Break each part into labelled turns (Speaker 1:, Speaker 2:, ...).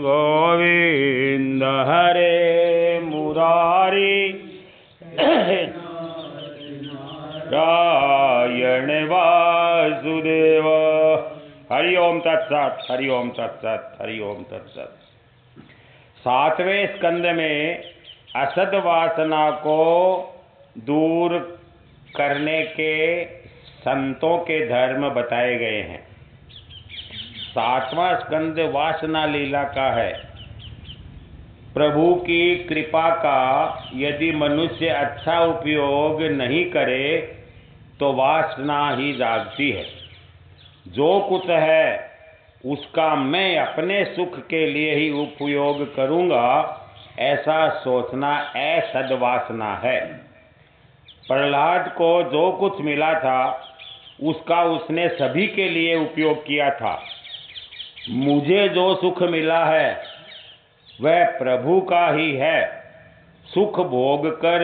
Speaker 1: गोविंद हरे मुरारी नारायण वासुदेव। हरि ओम तत्सत, हरि ओम तत्सत, हरि ओम तत्सत। 7वें स्कंद में असद वासना को दूर करने के संतों के धर्म बताए गए हैं। 7वां स्कंद वासना लीला का है। प्रभु की कृपा का यदि मनुष्य अच्छा उपयोग नहीं करे तो वासना ही जागती है। जो कुछ है उसका मैं अपने सुख के लिए ही उपयोग करूंगा, ऐसा सोचना असद्वासना है। प्रहलाद को जो कुछ मिला था उसका उसने सभी के लिए उपयोग किया था। मुझे जो सुख मिला है वह प्रभु का ही है। सुख भोग कर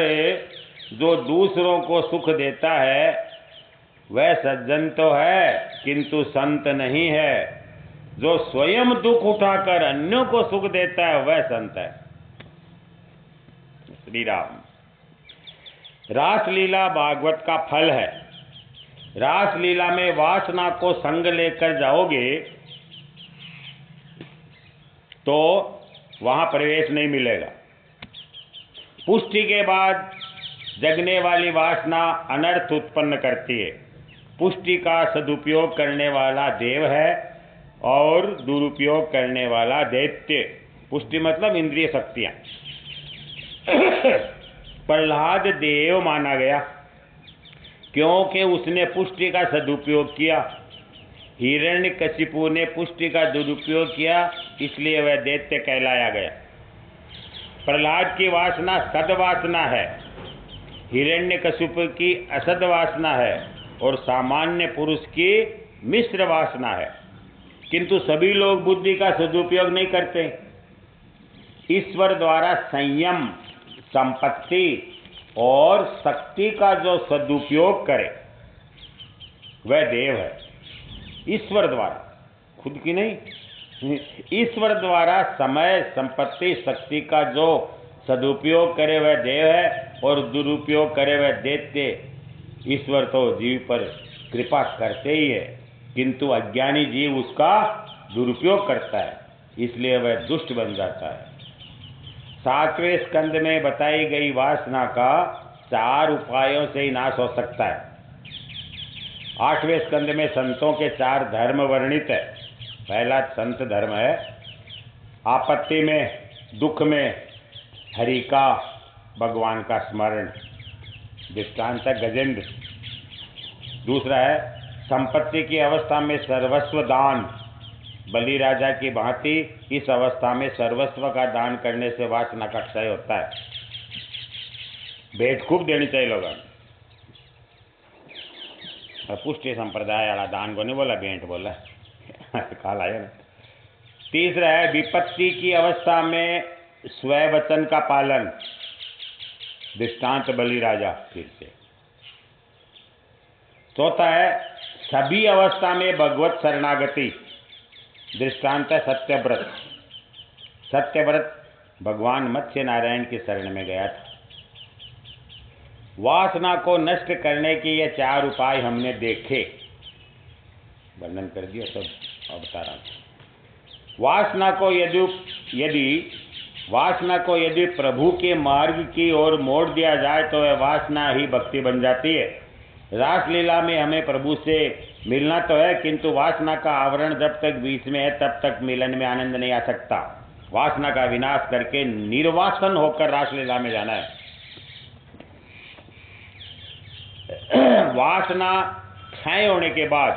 Speaker 1: जो दूसरों को सुख देता है वह सज्जन तो है किंतु संत नहीं है। जो स्वयं दुख उठाकर अन्यों को सुख देता है वह संत है। श्री राम। रासलीला भागवत का फल है। रासलीला में वासना को संग लेकर जाओगे तो वहां प्रवेश नहीं मिलेगा। पुष्टि के बाद जगने वाली वासना अनर्थ उत्पन्न करती है। पुष्टि का सदुपयोग करने वाला देव है और दुरुपयोग करने वाला दैत्य। पुष्टि मतलब इंद्रिय शक्तियां। प्रहलाद देव माना गया क्योंकि उसने पुष्टि का सदुपयोग किया। हिरण्यकशिपु ने पुष्टि का दुरुपयोग किया, इसलिए वह दैत्य कहलाया गया। प्रहलाद की वासना सद्वासना है, हिरण्यकशिपु की असद्वासना है और सामान्य पुरुष की मिश्र वासना है। किंतु सभी लोग बुद्धि का सदुपयोग नहीं करते। ईश्वर द्वारा संयम, संपत्ति और शक्ति का जो सदुपयोग करे वह देव है। ईश्वर द्वारा, खुद की नहीं, ईश्वर द्वारा समय, संपत्ति, शक्ति का जो सदुपयोग करे वह देव है और दुरुपयोग करे वह दैत्य। ईश्वर तो जीव पर कृपा करते ही है किंतु अज्ञानी जीव उसका दुरुपयोग करता है, इसलिए वह दुष्ट बन जाता है। 7वें स्कंद में बताई गई वासना का 4 उपायों से ही नाश हो सकता है। 8वें स्कंद में संतों के 4 धर्म वर्णित है। पहला संत धर्म है आपत्ति में, दुख में हरि का, भगवान का स्मरण, दृष्टांत है गजेंद्र। दूसरा है संपत्ति की अवस्था में सर्वस्व दान, बलि राजा की भांति इस अवस्था में सर्वस्व का दान करने से वासना का क्षय होता है। भेंट खूब देनी चाहिए लोगों। पुष्टि संप्रदाय वाला दान को नहीं बोला, भेंट बोला। काल आया ना। तीसरा है विपत्ति की अवस्था में स्ववचन का पालन, दृष्टांत बलि राजा। फिर से चौथा है सभी अवस्था में भगवत शरणागति, दृष्टांत है सत्यव्रत। सत्यव्रत भगवान मत्स्य नारायण की शरण में गया था। वासना को नष्ट करने के ये 4 उपाय हमने देखे, वर्णन कर दिया सब, अब बता रहा हूं। वासना को यदि प्रभु के मार्ग की ओर मोड़ दिया जाए तो वह वासना ही भक्ति बन जाती है। रासलीला में हमें प्रभु से मिलना तो है किंतु वासना का आवरण जब तक बीच में है तब तक मिलन में आनंद नहीं आ सकता। वासना का विनाश करके निर्वासन होकर रासलीला में जाना है। वासना क्षय होने के बाद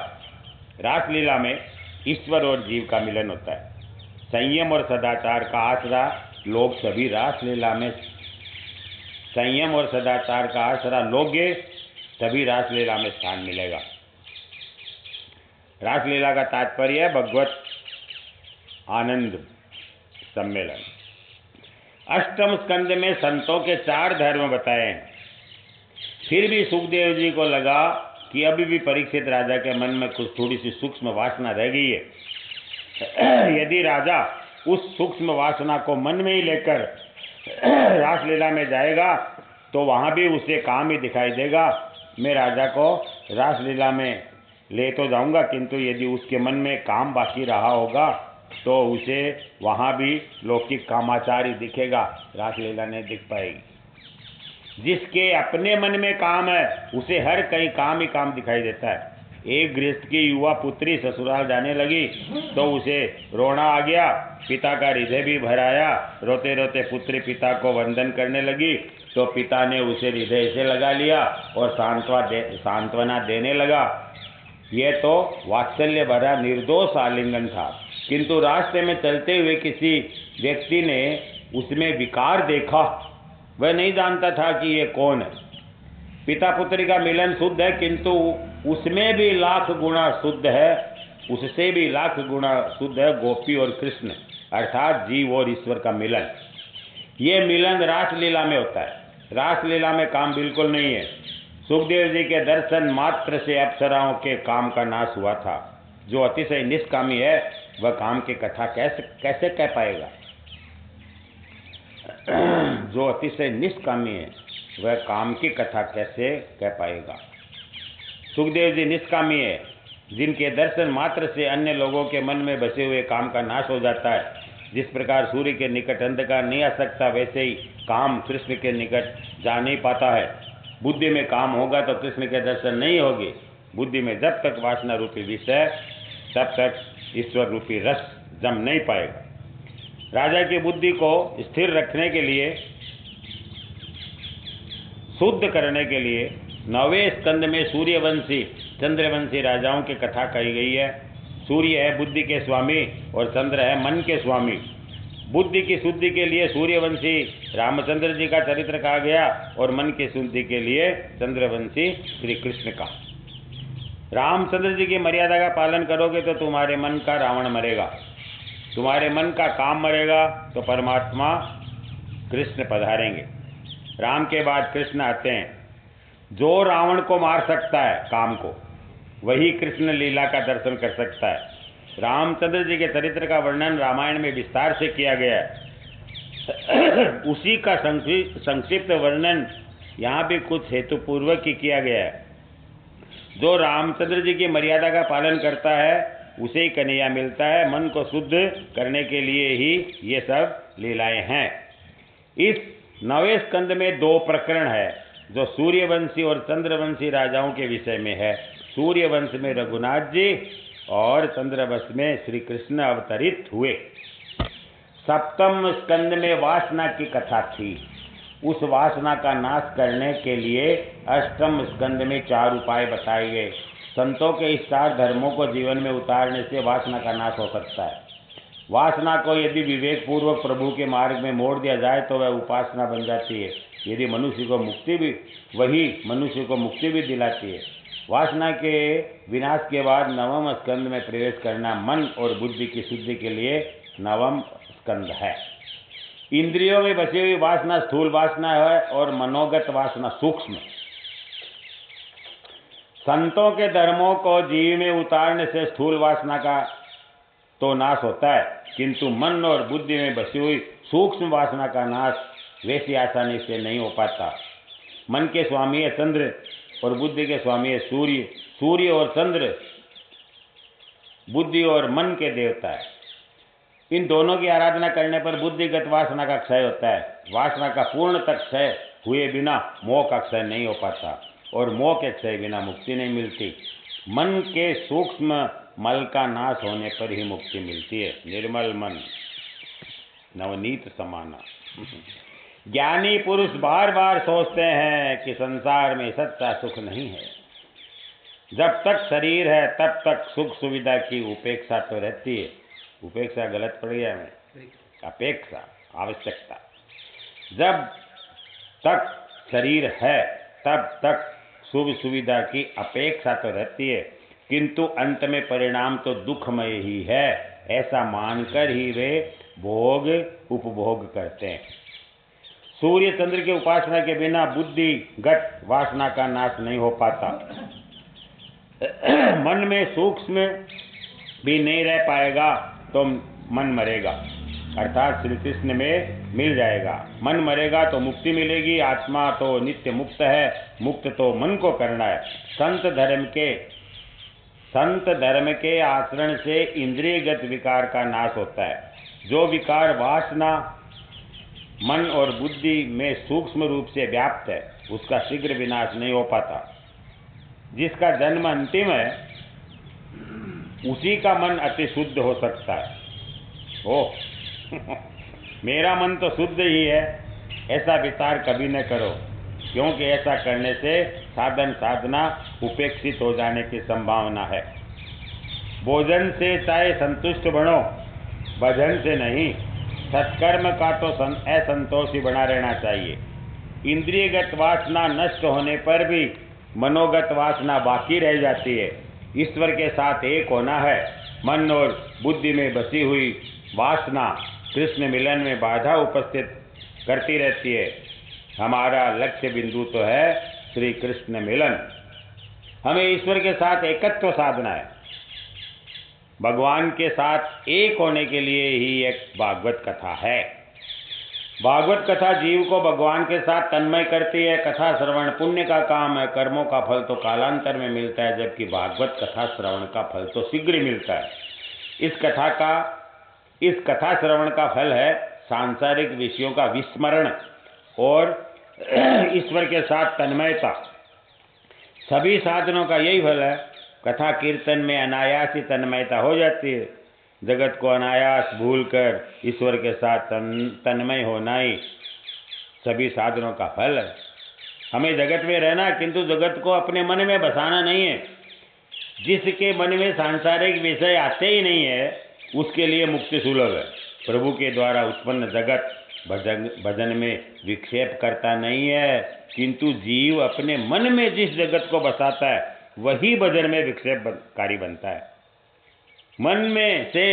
Speaker 1: रासलीला में ईश्वर और जीव का मिलन होता है। संयम और सदाचार का आसरा लोग सभी रासलीला में, संयम और सदाचार का आसरा लोगे तभी रासलीला में स्थान मिलेगा। रासलीला का तात्पर्य है भगवत आनंद सम्मेलन। 8वें स्कंद में संतों के 4 धर्म बताए हैं। फिर भी सुखदेव जी को लगा कि अभी भी परीक्षित राजा के मन में कुछ थोड़ी सी सूक्ष्म वासना रह गई है। यदि राजा उस सूक्ष्म वासना को मन में ही लेकर रासलीला में जाएगा तो वहाँ भी उसे काम ही दिखाई देगा। मैं राजा को रासलीला में ले तो जाऊंगा, किंतु यदि उसके मन में काम बाकी रहा होगा तो उसे वहाँ भी लौकिक कामाचार ही दिखेगा, रासलीला नहीं दिख पाएगी। जिसके अपने मन में काम है उसे हर कहीं काम ही काम दिखाई देता है। एक गृहस्थ की युवा पुत्री ससुराल जाने लगी तो उसे रोना आ गया, पिता का हृदय भी भर आया। रोते रोते पुत्री पिता को वंदन करने लगी तो पिता ने उसे हृदय से लगा लिया और सांत्वना देने लगा। यह तो वात्सल्य भरा निर्दोष आलिंगन था, किंतु रास्ते में चलते हुए किसी व्यक्ति ने उसमें विकार देखा। वह नहीं जानता था कि ये कौन है। पिता पुत्री का मिलन शुद्ध है, किंतु उसमें भी लाख गुना शुद्ध है, उससे भी लाख गुना शुद्ध है गोपी और कृष्ण, अर्थात जीव और ईश्वर का मिलन। ये मिलन रासलीला में होता है। रासलीला में काम बिल्कुल नहीं है। सुखदेव जी के दर्शन मात्र से अप्सराओं के काम का नाश हुआ था। जो अतिशय निष्कामी है वह काम की कथा कैसे कह पाएगा। जो अतिशय निष्कामी है वह काम की कथा कैसे कह पाएगा। सुखदेव जी निष्कामी है, जिनके दर्शन मात्र से अन्य लोगों के मन में बसे हुए काम का नाश हो जाता है। जिस प्रकार सूर्य के निकट अंधकार नहीं आ सकता, वैसे ही काम कृष्ण के निकट जा नहीं पाता है। बुद्धि में काम होगा तो कृष्ण के दर्शन नहीं होंगे। बुद्धि में जब तक वासना रूपी विषय, तब तक ईश्वर रूपी रस जम नहीं पाएगा। राजा की बुद्धि को स्थिर रखने के लिए, शुद्ध करने के लिए 9वें स्कंद में सूर्यवंशी चंद्रवंशी राजाओं की कथा कही गई है। सूर्य है बुद्धि के स्वामी और चंद्र है मन के स्वामी। बुद्धि की शुद्धि के लिए सूर्यवंशी रामचंद्र जी का चरित्र कहा गया और मन की शुद्धि के लिए चंद्रवंशी श्री कृष्ण का। रामचंद्र जी की मर्यादा का पालन करोगे तो तुम्हारे मन का रावण मरेगा, तुम्हारे मन का काम मरेगा तो परमात्मा कृष्ण पधारेंगे। राम के बाद कृष्ण आते हैं। जो रावण को मार सकता है काम को, वही कृष्ण लीला का दर्शन कर सकता है। रामचंद्र जी के चरित्र का वर्णन रामायण में विस्तार से किया गया है। उसी का संक्षिप्त वर्णन यहाँ भी कुछ हेतुपूर्वक ही किया गया है। जो रामचंद्र जी की मर्यादा का पालन करता है उसे ही कन्हैया मिलता है। मन को शुद्ध करने के लिए ही ये सब लीलाएं हैं। इस 9वें स्कंद में 2 प्रकरण है जो सूर्यवंशी और चंद्रवंशी राजाओं के विषय में है। सूर्यवंश में रघुनाथ जी और चंद्रवंश में श्री कृष्ण अवतरित हुए। 7वें स्कंद में वासना की कथा थी। उस वासना का नाश करने के लिए 8वें स्कंद में 4 उपाय बताए गए। संतों के इस 4 धर्मों को जीवन में उतारने से वासना का नाश हो सकता है। वासना को यदि विवेक पूर्वक प्रभु के मार्ग में मोड़ दिया जाए तो वह उपासना बन जाती है। यदि मनुष्य को मुक्ति भी दिलाती है। वासना के विनाश के बाद 9वें स्कंद में प्रवेश करना मन और बुद्धि की शुद्धि के लिए 9वां स्कंद है। इंद्रियों में बची हुई वासना स्थूल वासना है और मनोगत वासना सूक्ष्म। संतों के धर्मों को जीव में उतारने से स्थूल वासना का तो नाश होता है, किंतु मन और बुद्धि में बसी हुई सूक्ष्म वासना का नाश वैसी आसानी से नहीं हो पाता। मन के स्वामी है चंद्र और बुद्धि के स्वामी है सूर्य। सूर्य और चंद्र बुद्धि और मन के देवता है। इन दोनों की आराधना करने पर बुद्धिगत वासना का क्षय होता है। वासना का पूर्ण तक क्षय हुए बिना मोह का क्षय नहीं हो पाता और मोह के क्षय बिना मुक्ति नहीं मिलती। मन के सूक्ष्म मल का नाश होने पर ही मुक्ति मिलती है। निर्मल मन नवनीत समाना। ज्ञानी पुरुष बार बार सोचते हैं कि संसार में सच्चा सुख नहीं है। जब तक शरीर है तब तक सुख सुविधा की उपेक्षा तो रहती है। उपेक्षा गलत पड़ गया मैं, अपेक्षा आवश्यकता। जब तक शरीर है तब तक सुख सुविधा की अपेक्षा तो रहती है, किंतु अंत में परिणाम तो दुखमय ही है। ऐसा मानकर ही वे भोग उपभोग करते हैं। सूर्य चंद्र की उपासना के बिना बुद्धिगत वासना का नाश नहीं हो पाता। मन में सूक्ष्म भी नहीं रह पाएगा तो मन मरेगा। अर्थात श्री कृष्ण में मिल जाएगा। मन मरेगा तो मुक्ति मिलेगी। आत्मा तो नित्य मुक्त है, मुक्त तो मन को करना है। संत धर्म के आचरण से इंद्रियगत विकार का नाश होता है। जो विकार वासना मन और बुद्धि में सूक्ष्म रूप से व्याप्त है, उसका शीघ्र विनाश नहीं हो पाता। जिसका जन्म अंतिम है, उसी का मन अति शुद्ध हो सकता है। मेरा मन तो शुद्ध ही है, ऐसा विचार कभी न करो, क्योंकि ऐसा करने से साधन साधना उपेक्षित हो जाने की संभावना है। भोजन से चाहे संतुष्ट बनो, भजन से नहीं। सत्कर्म का तो असंतोषी बना रहना चाहिए। इंद्रियगत वासना नष्ट होने पर भी मनोगत वासना बाकी रह जाती है। ईश्वर के साथ एक होना है। मन और बुद्धि में बसी हुई वासना कृष्ण मिलन में बाधा उपस्थित करती रहती है। हमारा लक्ष्य बिंदु तो है श्री कृष्ण मिलन। हमें ईश्वर के साथ एकत्व साधना है। भगवान के साथ एक होने के लिए ही एक भागवत कथा है। भागवत कथा जीव को भगवान के साथ तन्मय करती है। कथा श्रवण पुण्य का काम है, कर्मों का फल तो कालांतर में मिलता है, जबकि भागवत कथा श्रवण का फल तो शीघ्र मिलता है। इस कथा श्रवण का फल है सांसारिक विषयों का विस्मरण और ईश्वर के साथ तन्मयता। सभी साधनों का यही फल है। कथा कीर्तन में अनायास ही तन्मयता हो जाती है। जगत को अनायास भूलकर ईश्वर के साथ तन्मय होना ही सभी साधनों का फल है। हमें जगत में रहना, किंतु जगत को अपने मन में बसाना नहीं है। जिसके मन में सांसारिक विषय आते ही नहीं है, उसके लिए मुक्ति सुलभ है। प्रभु के द्वारा उत्पन्न जगत भजन में विक्षेप करता नहीं है, किंतु जीव अपने मन में जिस जगत को बसाता है, वही भजन में विक्षेपकारी बनता है। मन में से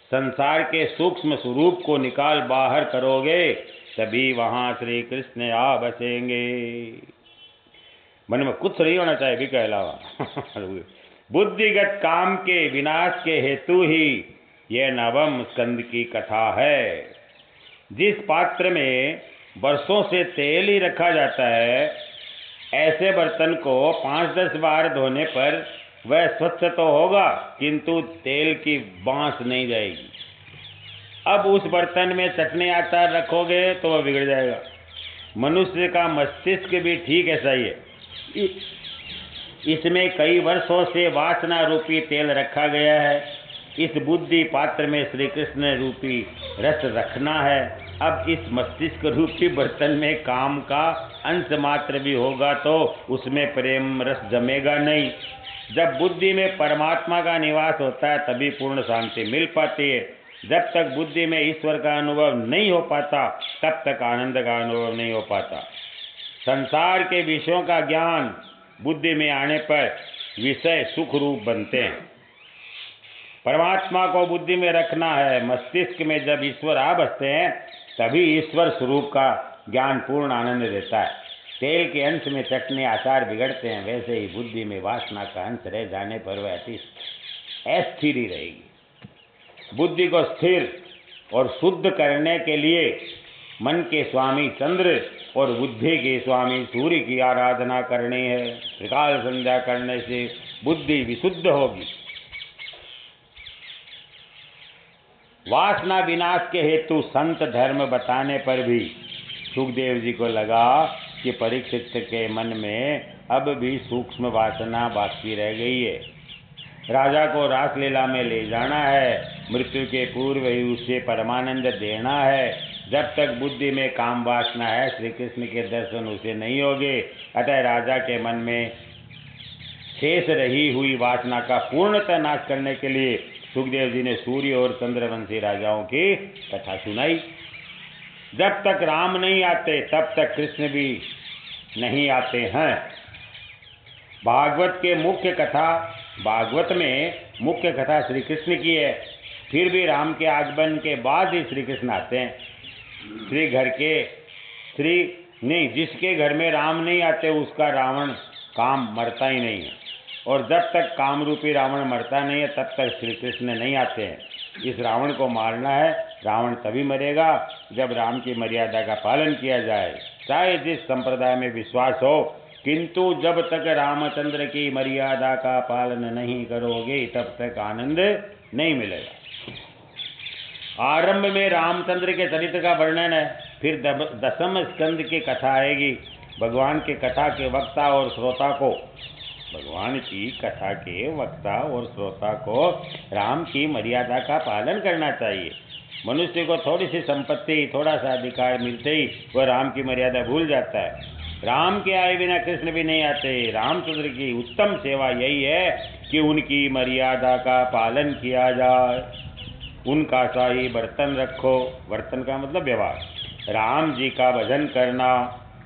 Speaker 1: संसार के सूक्ष्म स्वरूप को निकाल बाहर करोगे, तभी वहां श्री कृष्ण आ बसेंगे। मन में कुछ नहीं होना चाहिए भी के अलावा। बुद्धिगत काम के विनाश के हेतु ही यह नवम स्कंद की कथा है। जिस पात्र में वर्षों से तेल ही रखा जाता है, ऐसे बर्तन को 5-10 बार धोने पर वह स्वच्छ तो होगा, किंतु तेल की बांस नहीं जाएगी। अब उस बर्तन में चटनी आचार रखोगे तो वह बिगड़ जाएगा। मनुष्य का मस्तिष्क भी ठीक ऐसा ही है। इसमें कई वर्षों से वासना रूपी तेल रखा गया है। इस बुद्धि पात्र में श्री कृष्ण रूपी रस रखना है। अब इस मस्तिष्क रूपी बर्तन में काम का अंश मात्र भी होगा तो उसमें प्रेम रस जमेगा नहीं। जब बुद्धि में परमात्मा का निवास होता है, तभी पूर्ण शांति मिल पाती है। जब तक बुद्धि में ईश्वर का अनुभव नहीं हो पाता, तब तक आनंद का अनुभव नहीं हो पाता। संसार के विषयों का ज्ञान बुद्धि में आने पर विषय सुख रूप बनते हैं। परमात्मा को बुद्धि में रखना है। मस्तिष्क में जब ईश्वर आ बसते हैं, तभी ईश्वर स्वरूप का ज्ञान पूर्ण आनंद देता है। तेल के अंश में चटनी आचार बिगड़ते हैं, वैसे ही बुद्धि में वासना का अंश रह जाने पर वह अस्थिर ही रहेगी। बुद्धि को स्थिर और शुद्ध करने के लिए मन के स्वामी चंद्र और बुद्धि के स्वामी सूर्य की आराधना करनी है। त्रिकाल संध्या करने से बुद्धि विशुद्ध होगी। वासना विनाश के हेतु संत धर्म बताने पर भी सुखदेव जी को लगा कि परीक्षित के मन में अब भी सूक्ष्म वासना बाकी रह गई है। राजा को रासलीला में ले जाना है, मृत्यु के पूर्व ही उसे परमानंद देना है। जब तक बुद्धि में काम वासना है, श्री कृष्ण के दर्शन उसे नहीं होंगे। अतः राजा के मन में शेष रही हुई वासना का पूर्णतः नाश करने के लिए सुखदेव जी ने सूर्य और चंद्रवंशी राजाओं की कथा सुनाई। जब तक राम नहीं आते, तब तक कृष्ण भी नहीं आते हैं। भागवत में मुख्य कथा श्री कृष्ण की है। फिर भी राम के आगमन के बाद ही श्री कृष्ण आते हैं। जिसके घर में राम नहीं आते, उसका रावण काम मरता ही नहीं है। और जब तक काम रूपी रावण मरता नहीं है, तब तक श्री कृष्ण नहीं आते हैं। इस रावण को मारना है, रावण तभी मरेगा जब राम की मर्यादा का पालन किया जाए, चाहे जिस संप्रदाय में विश्वास हो, किंतु जब तक रामचंद्र की मर्यादा का पालन नहीं करोगे तब तक आनंद नहीं मिलेगा। आरंभ में रामचंद्र के चरित्र का वर्णन है, फिर दसम स्कंद की कथा आएगी। भगवान की कथा के वक्ता और श्रोता को, भगवान की कथा के वक्ता और श्रोता को राम की मर्यादा का पालन करना चाहिए। मनुष्य को थोड़ी सी संपत्ति, थोड़ा सा अधिकार मिलते ही वह राम की मर्यादा भूल जाता है। राम के आए बिना कृष्ण भी नहीं आते। रामचंद्र की उत्तम सेवा यही है कि उनकी मर्यादा का पालन किया जाए, उनका शाही बर्तन रखो। बर्तन का मतलब व्यवहार। राम जी का भजन करना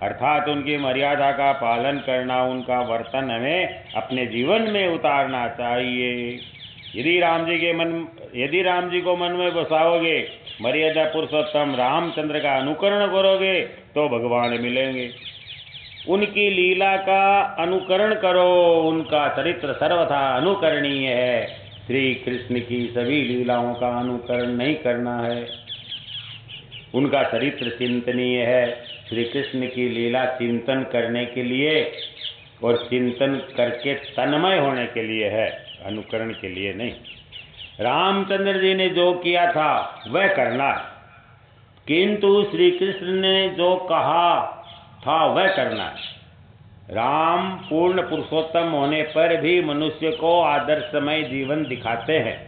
Speaker 1: अर्थात उनकी मर्यादा का पालन करना, उनका वर्तन हमें अपने जीवन में उतारना चाहिए। यदि राम जी को मन में बसाओगे, मर्यादा पुरुषोत्तम रामचंद्र का अनुकरण करोगे तो भगवान मिलेंगे। उनकी लीला का अनुकरण करो, उनका चरित्र सर्वथा अनुकरणीय है। श्री कृष्ण की सभी लीलाओं का अनुकरण नहीं करना है, उनका चरित्र चिंतनीय है। श्री कृष्ण की लीला चिंतन करने के लिए और चिंतन करके तन्मय होने के लिए है, अनुकरण के लिए नहीं। रामचंद्र जी ने जो किया था वह करना है, किंतु श्री कृष्ण ने जो कहा था वह करना है। राम पूर्ण पुरुषोत्तम होने पर भी मनुष्य को आदर्शमय जीवन दिखाते हैं।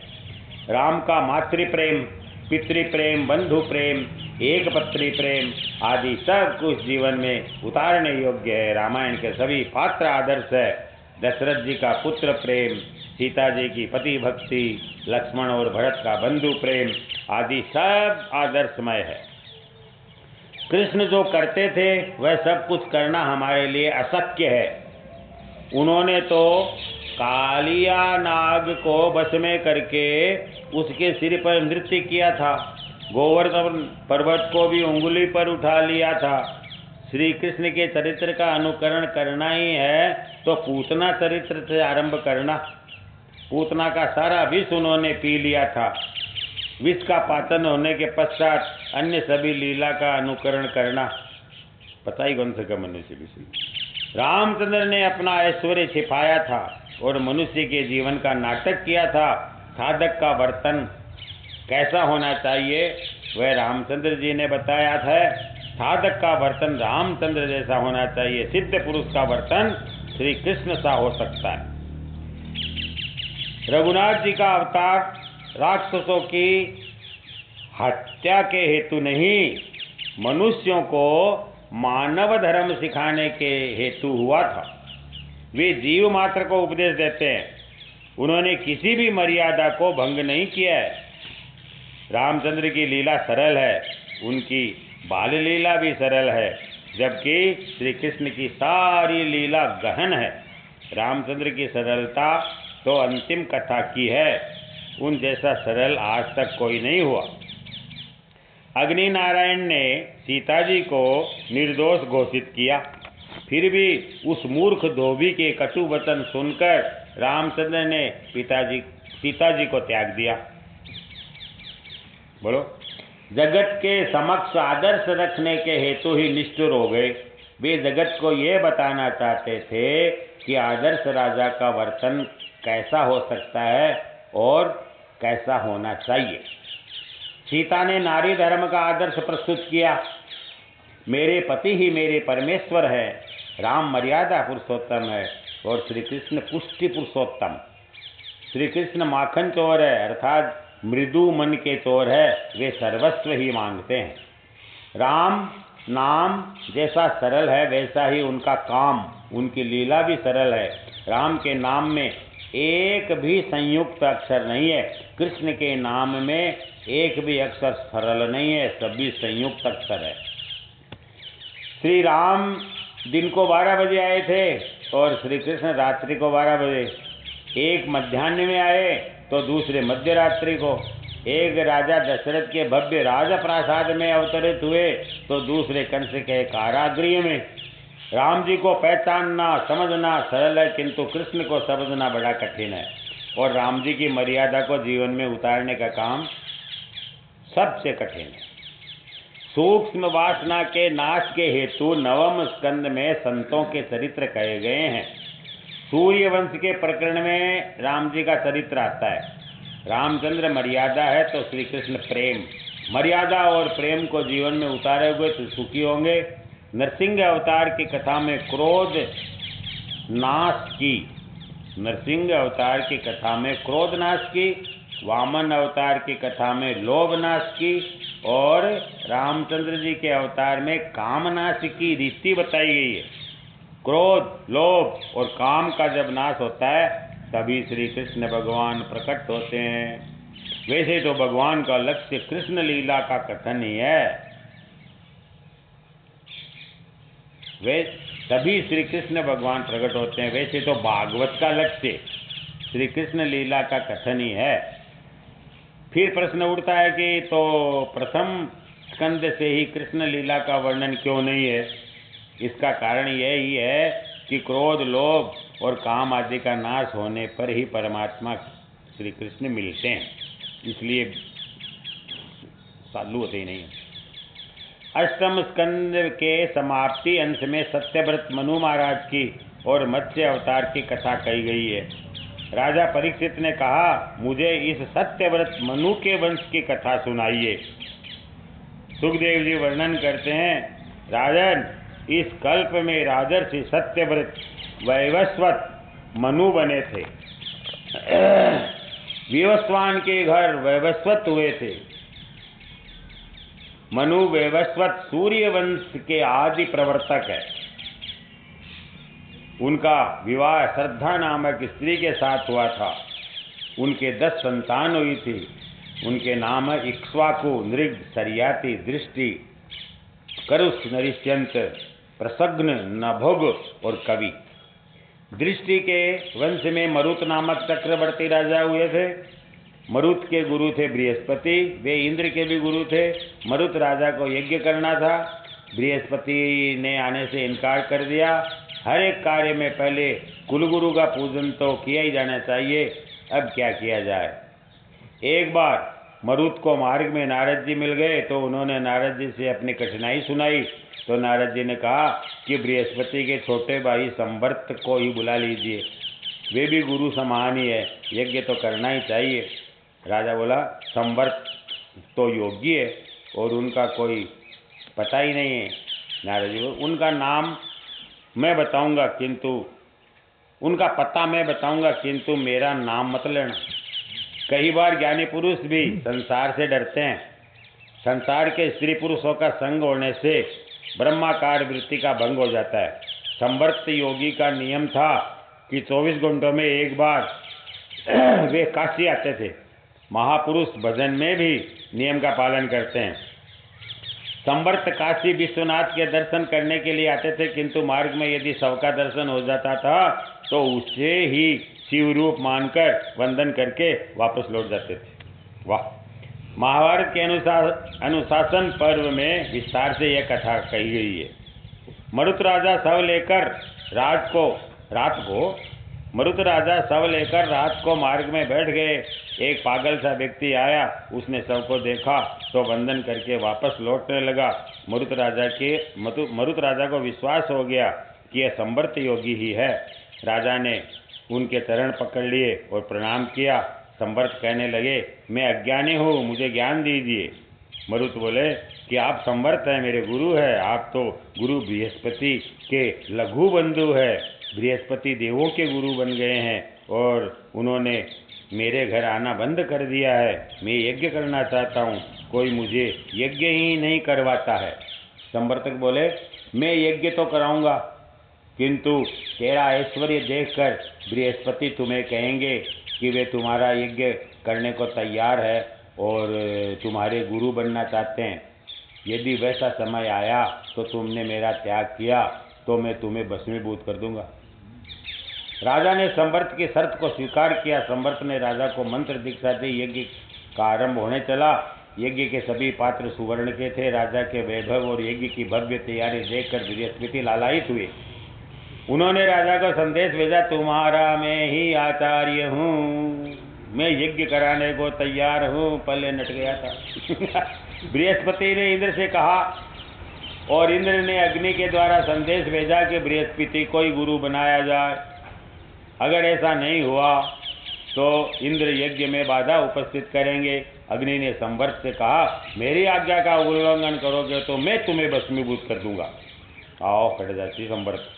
Speaker 1: राम का मातृप्रेम, पितृप्रेम, बंधु प्रेम, एक पत्नी प्रेम आदि सब कुछ जीवन में उतारने योग्य है। रामायण के सभी पात्र आदर्श है। दशरथ जी का पुत्र प्रेम, सीता जी की पति भक्ति, लक्ष्मण और भरत का बंधु प्रेम आदि सब आदर्शमय है। कृष्ण जो करते थे वह सब कुछ करना हमारे लिए अशक्य है। उन्होंने तो कालिया नाग को वश में करके उसके सिर पर नृत्य किया था, गोवर्धन पर्वत को भी उंगली पर उठा लिया था। श्री कृष्ण के चरित्र का अनुकरण करना ही है तो पूतना चरित्र से आरंभ करना। पूतना का सारा विष उन्होंने पी लिया था। विष का पाचन होने के पश्चात अन्य सभी लीला का अनुकरण करना। पता ही कौन सा मनुष्य विषय। रामचंद्र ने अपना ऐश्वर्य छिपाया था और मनुष्य के जीवन का नाटक किया था। साधक का वर्तन कैसा होना चाहिए वह रामचंद्र जी ने बताया था। साधक का वर्तन रामचंद्र जैसा होना चाहिए। सिद्ध पुरुष का वर्तन श्री कृष्ण सा हो सकता है। रघुनाथ जी का अवतार राक्षसों की हत्या के हेतु नहीं, मनुष्यों को मानव धर्म सिखाने के हेतु हुआ था। वे जीव मात्र को उपदेश देते हैं, उन्होंने किसी भी मर्यादा को भंग नहीं किया है। रामचंद्र की लीला सरल है, उनकी बाल लीला भी सरल है, जबकि श्री कृष्ण की सारी लीला गहन है। रामचंद्र की सरलता तो अंतिम कथा की है, उन जैसा सरल आज तक कोई नहीं हुआ। अग्नि नारायण ने सीता जी को निर्दोष घोषित किया, फिर भी उस मूर्ख धोबी के कटु वचन सुनकर रामचंद्र ने सीता जी को त्याग दिया। बोलो, जगत के समक्ष आदर्श रखने के हेतु ही निष्ठुर हो गए। वे जगत को ये बताना चाहते थे कि आदर्श राजा का वर्तन कैसा हो सकता है और कैसा होना चाहिए। सीता ने नारी धर्म का आदर्श प्रस्तुत किया। मेरे पति ही मेरे परमेश्वर है। राम मर्यादा पुरुषोत्तम है और श्री कृष्ण पुष्टि पुरुषोत्तम। श्री कृष्ण माखन चोर है, अर्थात मृदु मन के चोर है, वे सर्वस्व ही मांगते हैं। राम नाम जैसा सरल है वैसा ही उनका काम, उनकी लीला भी सरल है। राम के नाम में एक भी संयुक्त अक्षर नहीं है, कृष्ण के नाम में एक भी अक्षर सरल नहीं है, सभी संयुक्त अक्षर है। श्री राम दिन को 12 बजे आए थे और श्री कृष्ण रात्रि को 12 बजे। एक मध्याह्न में आए तो दूसरे मध्य रात्रि को। एक राजा दशरथ के भव्य राजप्रासाद में अवतरित हुए तो दूसरे कंस के कारागृह में। राम जी को पहचानना समझना सरल है, किंतु कृष्ण को समझना बड़ा कठिन है। और राम जी की मर्यादा को जीवन में उतारने का काम सबसे कठिन है। सूक्ष्म वासना के नाश के हेतु नवम स्कंद में संतों के चरित्र कहे गए हैं। सूर्यवंश के प्रकरण में राम जी का चरित्र आता है। रामचंद्र मर्यादा है तो श्री कृष्ण प्रेम। मर्यादा और प्रेम को जीवन में उतारे हुए तो सुखी होंगे। नरसिंह अवतार की कथा में क्रोध नाश की, नरसिंह अवतार की कथा में क्रोध नाश की, वामन अवतार की कथा में लोभ नाश की और रामचंद्र जी के अवतार में काम नाश की रीति बताई गई है। क्रोध, लोभ और काम का जब नाश होता है तभी श्री कृष्ण भगवान प्रकट होते हैं। वैसे तो भगवान का लक्ष्य कृष्ण लीला का कथन ही है, वे तभी श्री कृष्ण भगवान प्रकट होते हैं। वैसे तो भागवत का लक्ष्य श्री कृष्ण लीला का कथन ही है। फिर प्रश्न उठता है कि तो प्रथम स्कंद से ही कृष्ण लीला का वर्णन क्यों नहीं है? इसका कारण यही है कि क्रोध, लोभ और काम आदि का नाश होने पर ही परमात्मा श्री कृष्ण मिलते हैं, इसलिए चालू होते ही नहीं है। अष्टम स्कंद के समाप्ति अंश में सत्यव्रत मनु महाराज की और मत्स्य अवतार की कथा कही गई है। राजा परीक्षित ने कहा, मुझे इस सत्यव्रत मनु के वंश की कथा सुनाइए। सुखदेव जी वर्णन करते हैं, राजन, इस कल्प में राजर्षि सत्यव्रत वैवस्वत मनु बने थे। विवस्वान के घर वैवस्वत हुए थे। मनु वैवस्वत सूर्यवंश के आदि प्रवर्तक है। उनका विवाह श्रद्धा नामक स्त्री के साथ हुआ था। उनके 10 संतान हुई थी। उनके नाम इक्ष्वाकु, नृग, सरियाति, दृष्टि, करुष, नरिष्यंत, प्रसग्न, नभोग और कवि। दृष्टि के वंश में मरुत नामक चक्रवर्ती राजा हुए थे। मरुत के गुरु थे बृहस्पति, वे इंद्र के भी गुरु थे। मरुत राजा को यज्ञ करना था, बृहस्पति ने आने से इनकार कर दिया। हर एक कार्य में पहले कुलगुरु का पूजन तो किया ही जाना चाहिए। अब क्या किया जाए? एक बार मरुत को मार्ग में नारद जी मिल गए तो उन्होंने नारद जी से अपनी कठिनाई सुनाई। तो नारद जी ने कहा कि बृहस्पति के छोटे भाई संवर्त को ही बुला लीजिए, वे भी गुरु समान ही है, यज्ञ तो करना ही चाहिए। राजा बोला, संवर्त तो योगी है और उनका कोई पता ही नहीं है। नारद जी, उनका नाम मैं बताऊंगा, किंतु उनका पता मैं बताऊंगा, किंतु मेरा नाम मत लेना। कई बार ज्ञानी पुरुष भी संसार से डरते हैं। संसार के स्त्री पुरुषों का संग होने से ब्रह्माकार वृत्ति का भंग हो जाता है। संवर्त योगी का नियम था कि 24 घंटों में एक बार वे काशी आते थे। महापुरुष भजन में भी नियम का पालन करते हैं। संवर्त काशी विश्वनाथ के दर्शन करने के लिए आते थे, किंतु मार्ग में यदि शव का दर्शन हो जाता था तो उसे ही शिव रूप मानकर वंदन करके वापस लौट जाते थे। वाह! महाभारत के अनुशासन पर्व में विस्तार से यह कथा कही गई है। मरुत राजा शव लेकर रात को मार्ग में बैठ गए। एक पागल सा व्यक्ति आया, उसने शव को देखा तो वंदन करके वापस लौटने लगा। मरुत राजा को विश्वास हो गया कि यह संवर्त योगी ही है। राजा ने उनके चरण पकड़ लिए और प्रणाम किया। संवर्त कहने लगे, मैं अज्ञानी हूँ, मुझे ज्ञान दीजिए। मरुत बोले कि आप संवर्त हैं, मेरे गुरु हैं। आप तो गुरु बृहस्पति के लघु बंधु है। बृहस्पति देवों के गुरु बन गए हैं और उन्होंने मेरे घर आना बंद कर दिया है। मैं यज्ञ करना चाहता हूँ, कोई मुझे यज्ञ ही नहीं करवाता है। संवर्तक बोले, मैं यज्ञ तो कराऊंगा, किंतु तेरा ऐश्वर्य देखकर बृहस्पति तुम्हें कहेंगे कि वे तुम्हारा यज्ञ करने को तैयार है और तुम्हारे गुरु बनना चाहते हैं। यदि वैसा समय आया तो तुमने मेरा त्याग किया तो मैं तुम्हें भस्मीभूत कर दूंगा। राजा ने संवर्त की शर्त को स्वीकार किया। संवर्त ने राजा को मंत्र दीक्षा दी। यज्ञ का आरंभ होने चला। यज्ञ के सभी पात्र सुवर्ण के थे। राजा के वैभव और यज्ञ की भव्य तैयारी देखकर बृहस्पति लालायित हुए। उन्होंने राजा को संदेश भेजा, तुम्हारा मैं ही आचार्य हूँ। मैं यज्ञ कराने को तैयार हूँ, पहले नट गया था। बृहस्पति ने इंद्र से कहा और इंद्र ने अग्नि के द्वारा संदेश भेजा कि बृहस्पति को ही गुरु बनाया जाए। अगर ऐसा नहीं हुआ तो इंद्र यज्ञ में बाधा उपस्थित करेंगे। अग्नि ने संवर्त से कहा, मेरी आज्ञा का उल्लंघन करोगे तो मैं तुम्हें भस्मीभूत कर दूंगा। आओ खड़े जाती संवर्त।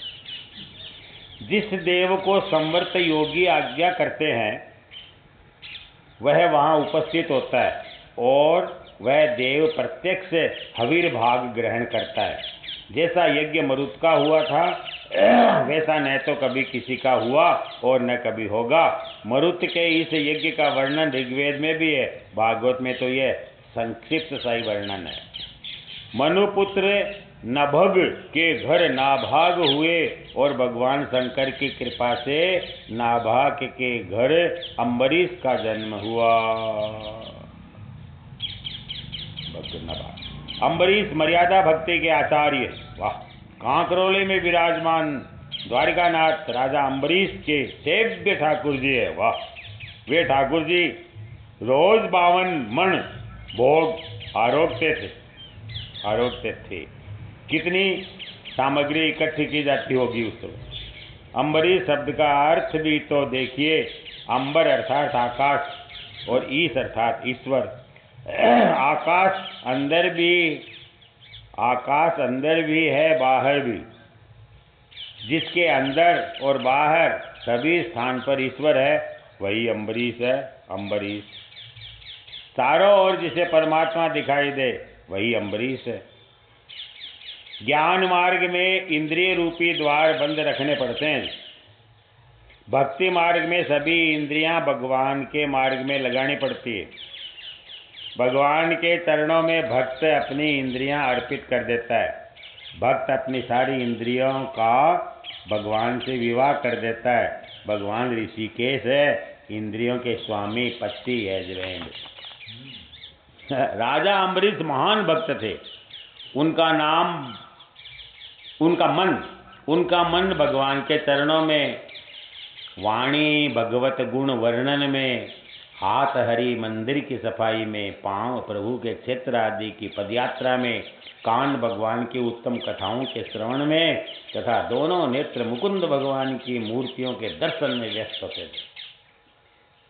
Speaker 1: जिस देव को संवर्त योगी आज्ञा करते हैं वह वहाँ उपस्थित होता है और वह देव प्रत्यक्ष हवीर भाग ग्रहण करता है। जैसा यज्ञ मरुत का हुआ था वैसा न तो कभी किसी का हुआ और न कभी होगा। मरुत के इस यज्ञ का वर्णन ऋग्वेद में भी है, भागवत में तो यह संक्षिप्त सा ही वर्णन है। मनुपुत्र नभग के घर नाभाग हुए और भगवान शंकर की कृपा से नाभाग के घर अम्बरीश का जन्म हुआ। अम्बरीश मर्यादा भक्ति के आचार्य, वाह, कांकरोली में विराजमान द्वारिकानाथ राजा अम्बरीश के सेव्य ठाकुर जी है। वाह, वे ठाकुर जी रोज 52 मन भोग आरोगते थे। कितनी सामग्री इकट्ठी की जाती होगी उस समय। अम्बरीश शब्द का अर्थ भी तो देखिए, अंबर अर्थात आकाश और ईश अर्थात ईश्वर। आकाश अंदर भी है बाहर भी, जिसके अंदर और बाहर सभी स्थान पर ईश्वर है, वही अम्बरीश है। अम्बरीश चारों ओर जिसे परमात्मा दिखाई दे वही अम्बरीश है। ज्ञान मार्ग में इंद्रिय रूपी द्वार बंद रखने पड़ते हैं। भक्ति मार्ग में सभी इंद्रियां भगवान के मार्ग में लगानी पड़ती है। भगवान के चरणों में भक्त अपनी इंद्रियां अर्पित कर देता है। भक्त अपनी सारी इंद्रियों का भगवान से विवाह कर देता है। भगवान ऋषिकेश है, इंद्रियों के स्वामी पति यजवेंद्र। राजा अम्बरीश महान भक्त थे। उनका मन भगवान के चरणों में, वाणी भगवत गुण वर्णन में, हाथ हरि मंदिर की सफाई में, पांव प्रभु के क्षेत्र आदि की पदयात्रा में, कान भगवान की उत्तम कथाओं के श्रवण में तथा दोनों नेत्र मुकुंद भगवान की मूर्तियों के दर्शन में व्यस्त होते थे।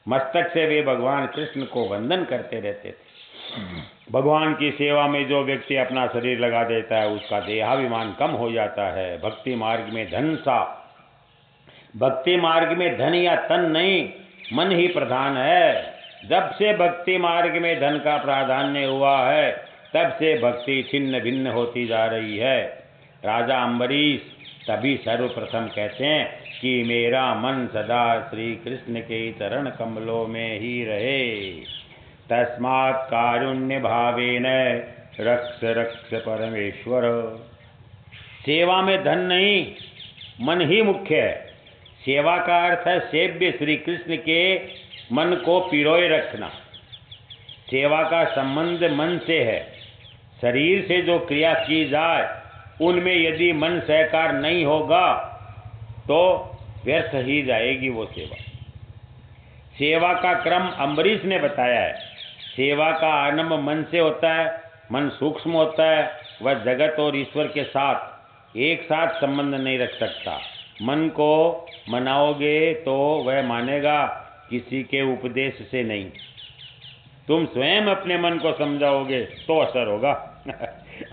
Speaker 1: मस्तक से वे भगवान कृष्ण को वंदन करते रहते थे। भगवान की सेवा में जो व्यक्ति अपना शरीर लगा देता है उसका देहाभिमान कम हो जाता है। भक्ति मार्ग में धन या तन नहीं, मन ही प्रधान है। जब से भक्ति मार्ग में धन का प्राधान्य हुआ है तब से भक्ति छिन्न भिन्न होती जा रही है। राजा अम्बरीश तभी सर्वप्रथम कहते हैं कि मेरा मन सदा श्री कृष्ण के चरण कमलों में ही रहे। तस्मात् कारुण्य भावेन रक्ष रक्ष परमेश्वर। सेवा में धन नहीं, मन ही मुख्य है। सेवा का अर्थ है सेव्य श्री कृष्ण के मन को पिरोए रखना। सेवा का संबंध मन से है। शरीर से जो क्रिया की जाए उनमें यदि मन सहकार नहीं होगा तो व्यर्थ ही जाएगी वो सेवा। सेवा का क्रम अम्बरीश ने बताया है। सेवा का आरंभ मन से होता है। मन सूक्ष्म होता है, वह जगत और ईश्वर के साथ एक साथ संबंध नहीं रख सकता। मन को मनाओगे तो वह मानेगा, किसी के उपदेश से नहीं। तुम स्वयं अपने मन को समझाओगे तो असर होगा।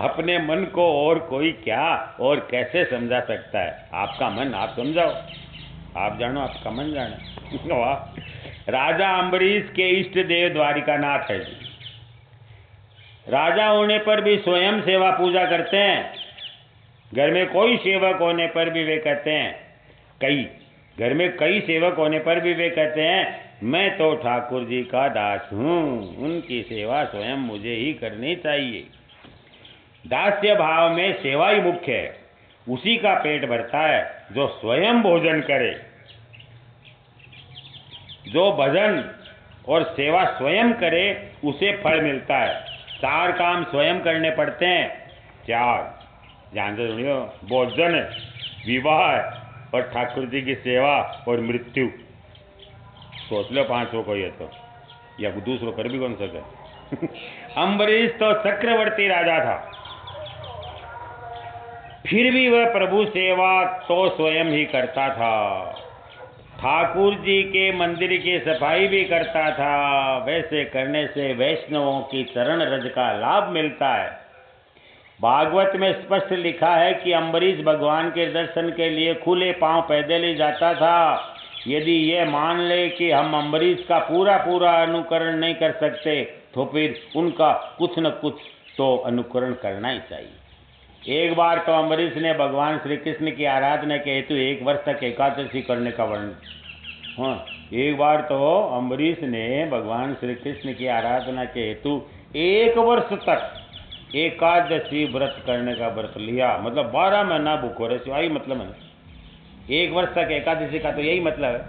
Speaker 1: अपने मन को और कोई क्या और कैसे समझा सकता है? आपका मन आप समझाओ, आप जानो, आपका मन जाने। वाह! राजा अम्बरीश के इष्ट देव द्वारिकानाथ है जी। राजा होने पर भी स्वयं सेवा पूजा करते हैं। घर में कोई सेवक होने पर भी वे कहते हैं, घर में कई सेवक होने पर भी वे कहते हैं, मैं तो ठाकुर जी का दास हूँ, उनकी सेवा स्वयं मुझे ही करनी चाहिए। दास्य भाव में सेवा ही मुख्य है। उसी का पेट भरता है जो स्वयं भोजन करे। जो भजन और सेवा स्वयं करे उसे फल मिलता है। 4 काम स्वयं करने पड़ते हैं। 4, ध्यान से सुनियो, भोजन, विवाह और ठाकुर जी की सेवा और मृत्यु। सोच लो 500 को ये तो, या दूसरों कर भी कौन सके। अम्बरीश तो चक्रवर्ती राजा था, फिर भी वह प्रभु सेवा तो स्वयं ही करता था। ठाकुर जी के मंदिर की सफाई भी करता था। वैसे करने से वैष्णवों की चरण रज का लाभ मिलता है। भागवत में स्पष्ट लिखा है कि अम्बरीश भगवान के दर्शन के लिए खुले पांव पैदल ही जाता था। यदि ये मान ले कि हम अम्बरीश का पूरा अनुकरण नहीं कर सकते, तो फिर उनका कुछ न कुछ तो अनुकरण करना ही चाहिए। एक बार तो अम्बरीश ने भगवान श्री कृष्ण की आराधना के हेतु 1 वर्ष तक एकादशी करने का वर्णन। हाँ, एक बार तो अम्बरीश ने भगवान श्री कृष्ण की आराधना के हेतु 1 वर्ष तक एकादशी व्रत करने का व्रत लिया। मतलब 12 महीना भूखो रहे, यही मतलब है। 1 वर्ष तक एकादशी का तो यही मतलब है।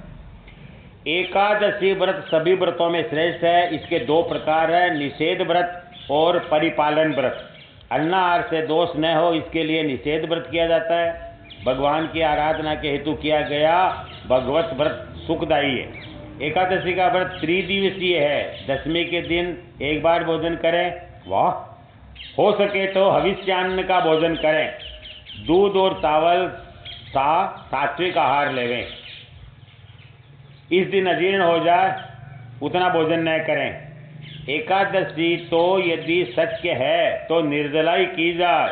Speaker 1: एकादशी व्रत सभी व्रतों में श्रेष्ठ है। इसके 2 प्रकार है, निषेध व्रत और परिपालन व्रत। अन्नाहार से दोष न हो, इसके लिए निषेध व्रत किया जाता है। भगवान की आराधना के हेतु किया गया भगवत व्रत सुखदायी है। एकादशी का व्रत त्रिदिवसीय है। दशमी के दिन 1 बार भोजन करें, वाह, हो सके तो हविष्यान्न का भोजन करें। दूध और चावल सात्विक आहार लेवें। इस दिन अजीर्ण हो जाए उतना भोजन न करें। एकादशी तो यदि सत्य है तो निर्जलाई की जाए,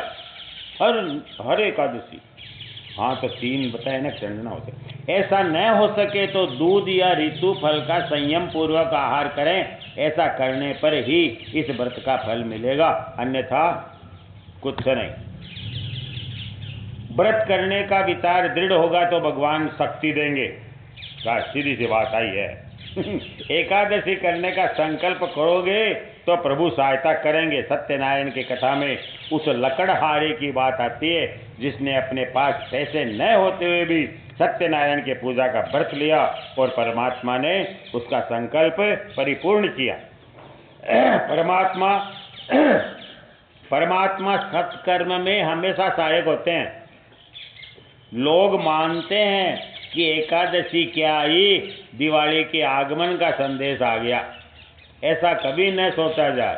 Speaker 1: हर एकादशी। हाँ, तो 3 बताए ना, चंदना होते। ऐसा न हो सके तो दूध या ऋतु फल का संयम पूर्वक आहार करें। ऐसा करने पर ही इस व्रत का फल मिलेगा, अन्यथा कुछ नहीं। व्रत करने का विचार दृढ़ होगा तो भगवान शक्ति देंगे। सीधी सी बात आई है। एकादशी करने का संकल्प करोगे तो प्रभु सहायता करेंगे। सत्यनारायण की कथा में उस लकड़हारे की बात आती है जिसने अपने पास पैसे न होते हुए भी सत्यनारायण के पूजा का व्रत लिया और परमात्मा ने उसका संकल्प परिपूर्ण किया। परमात्मा सत्कर्म में हमेशा सहायक होते हैं। लोग मानते हैं कि एकादशी क्या आई, दिवाली के आगमन का संदेश आ गया। ऐसा कभी न सोचा जाए।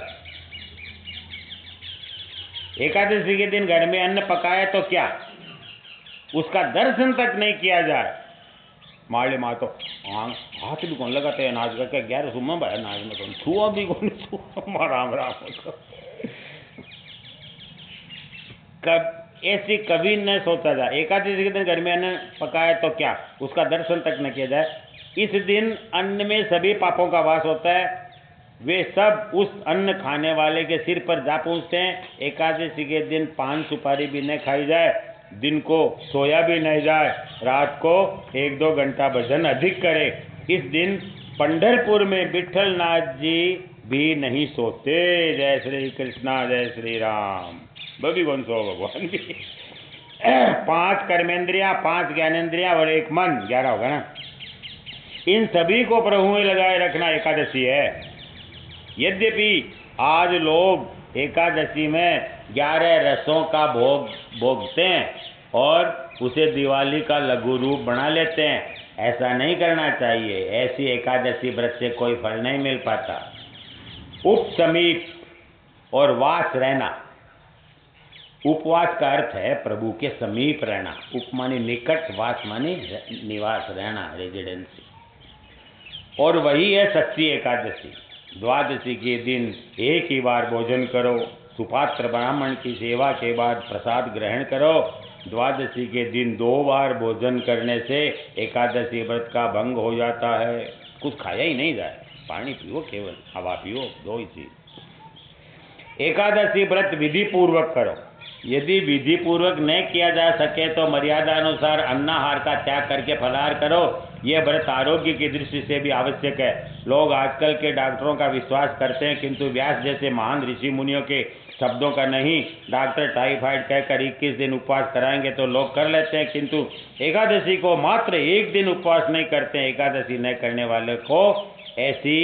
Speaker 1: एकादशी के दिन घर में अन्न पकाए तो क्या, उसका दर्शन तक नहीं किया जाए। माले माँ तो हाथ भी कौन लगाते हैं नाच करके, 11 सुबह भाई नाच में कौन छुआ भी कौन छुआ, राम राम। ऐसी कभी न सोचा जाए। एकादशी के दिन घर में अन्न पकाए तो क्या, उसका दर्शन तक न किया जाए। इस दिन अन्न में सभी पापों का वास होता है। वे सब उस अन्न खाने वाले के सिर पर जा पहुँचते हैं। एकादशी के दिन पान सुपारी भी न खाई जाए, दिन को सोया भी नहीं जाए, रात को 1-2 घंटा भजन अधिक करे। इस दिन पंढरपुर में विठल नाथ जी भी नहीं सोते। जय श्री कृष्णा, जय श्री राम। बभी कौन सो भगवान भी। 5 कर्मेंद्रियां, 5 ज्ञानेंद्रियां और 1 मन, 11 होगा ना। इन सभी को प्रभु में लगाए रखना एकादशी है। यद्यपि आज लोग एकादशी में 11 रसों का भोग भोगते हैं और उसे दिवाली का लघु रूप बना लेते हैं। ऐसा नहीं करना चाहिए। ऐसी एकादशी व्रत से कोई फल नहीं मिल पाता। उपसमीप और वास रहना। उपवास का अर्थ है प्रभु के समीप रहना। उप मानी निकट, वास मानी निवास, रहना, रेजिडेंसी। और वही है सच्ची एकादशी। द्वादशी के दिन 1 ही बार भोजन करो। सुपात्र ब्राह्मण की सेवा के बाद प्रसाद ग्रहण करो। द्वादशी के दिन 2 बार भोजन करने से एकादशी व्रत का भंग हो जाता है। कुछ खाया ही नहीं जाए, पानी पियो, केवल हवा पियो, 2 ही चीज। एकादशी व्रत विधि पूर्वक करो। यदि विधि पूर्वक न किया जा सके तो मर्यादा अनुसार अन्नाहार का त्याग करके फलाहार करो। यह व्रत आरोग्य की दृष्टि से भी आवश्यक है। लोग आजकल के डॉक्टरों का विश्वास करते हैं, किंतु व्यास जैसे महान ऋषि मुनियों के शब्दों का नहीं। डॉक्टर टाइफाइड कहकर 21 दिन उपवास कराएंगे तो लोग कर लेते हैं, किंतु एकादशी को मात्र 1 दिन उपवास नहीं करते। एकादशी न करने वाले को ऐसी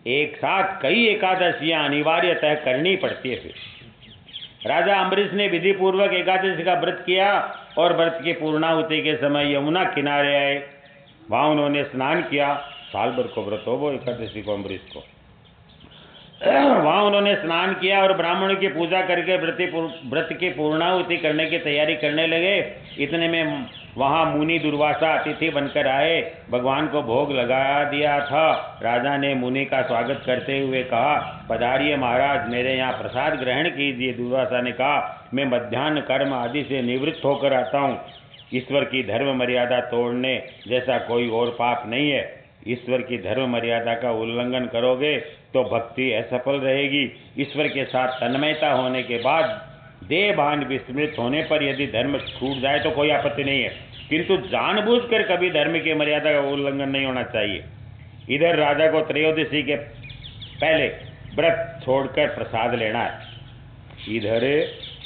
Speaker 1: एक साथ कई एकादशियां अनिवार्यतः करनी पड़ती है। फिर राजा अम्बरीश ने विधि पूर्वक एकादशी का व्रत किया और व्रत की पूर्णाहुति के समय यमुना किनारे आए। वहाँ उन्होंने स्नान किया साल भर को व्रत हो वो एकादशी को अम्बरीश को। वहाँ उन्होंने स्नान किया और ब्राह्मणों की पूजा करके व्रत की पूर्णाहुति करने की तैयारी करने लगे। इतने में वहाँ मुनि दुर्वासा अतिथि बनकर आए, भगवान को भोग लगा दिया था। राजा ने मुनि का स्वागत करते हुए कहा, पधारिए महाराज, मेरे यहाँ प्रसाद ग्रहण कीजिए। दुर्वासा ने कहा, मैं मध्याह्न कर्म आदि से निवृत्त होकर आता हूँ। ईश्वर की धर्म मर्यादा तोड़ने जैसा कोई और पाप नहीं है। ईश्वर की धर्म मर्यादा का उल्लंघन करोगे तो भक्ति असफल रहेगी। ईश्वर के साथ तन्मयता होने के बाद देह भान विस्मृत होने पर यदि धर्म छूट जाए तो कोई आपत्ति नहीं है, किंतु जानबूझकर कभी धर्म की मर्यादा का उल्लंघन नहीं होना चाहिए। इधर राजा को त्रयोदशी के पहले व्रत छोड़कर प्रसाद लेना है। इधर